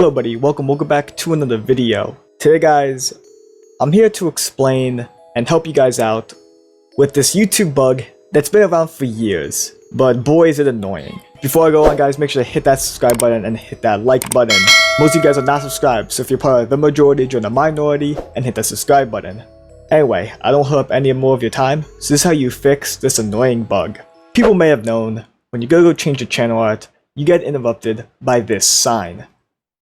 Hello buddy, welcome back to another video. Today guys, I'm here to explain and help you guys out with this YouTube bug that's been around for years, but boy is it annoying. Before I go on guys, make sure to hit that subscribe button and hit that like button. Most of you guys are not subscribed, so if you're part of the majority, join the minority and hit that subscribe button. Anyway, I don't hold up any more of your time, so this is how you fix this annoying bug. People may have known, when you go change your channel art, you get interrupted by this sign.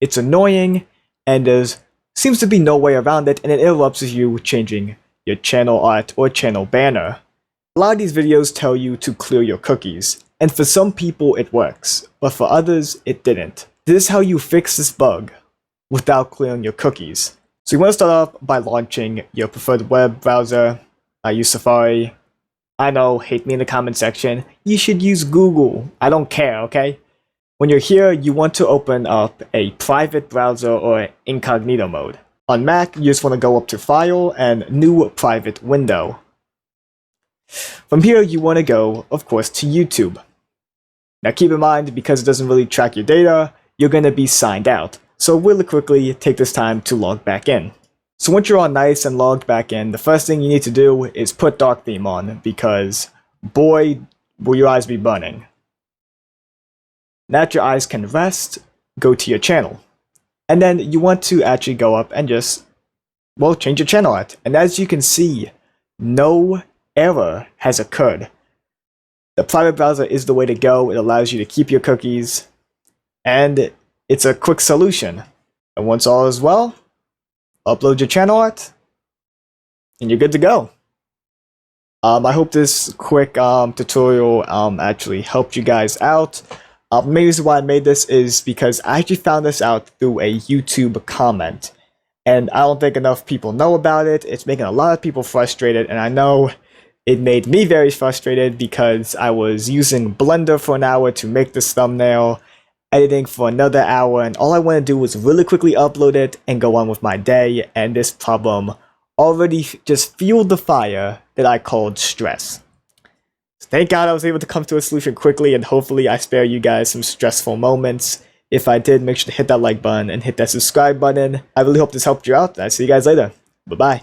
It's annoying, and there seems to be no way around it, and it interrupts you changing your channel art or channel banner. A lot of these videos tell you to clear your cookies, and for some people it works, but for others it didn't. This is how you fix this bug without clearing your cookies. So you want to start off by launching your preferred web browser. I use Safari. I know, hate me in the comment section. You should use Google. I don't care, okay? When you're here, you want to open up a private browser or incognito mode. On Mac, you just want to go up to File and New Private Window. From here, you want to go, of course, to YouTube. Now keep in mind, because it doesn't really track your data, you're going to be signed out. So really quickly, take this time to log back in. So once you're all nice and logged back in, the first thing you need to do is put Dark Theme on, because boy, will your eyes be burning. Now that your eyes can rest, go to your channel. And then you want to actually go up and just, well, change your channel art. And as you can see, no error has occurred. The private browser is the way to go. It allows you to keep your cookies, and it's a quick solution. And once all is well, upload your channel art, and you're good to go. I hope this quick tutorial actually helped you guys out. Main reason why I made this is because I actually found this out through a YouTube comment, and I don't think enough people know about it. It's making a lot of people frustrated, and I know it made me very frustrated because I was using Blender for an hour to make this thumbnail, editing for another hour, and all I want to do was really quickly upload it and go on with my day, and this problem already just fueled the fire that I called stress. Thank God I was able to come to a solution quickly, and hopefully I spare you guys some stressful moments. If I did, make sure to hit that like button and hit that subscribe button. I really hope this helped you out. I'll see you guys later. Bye-bye.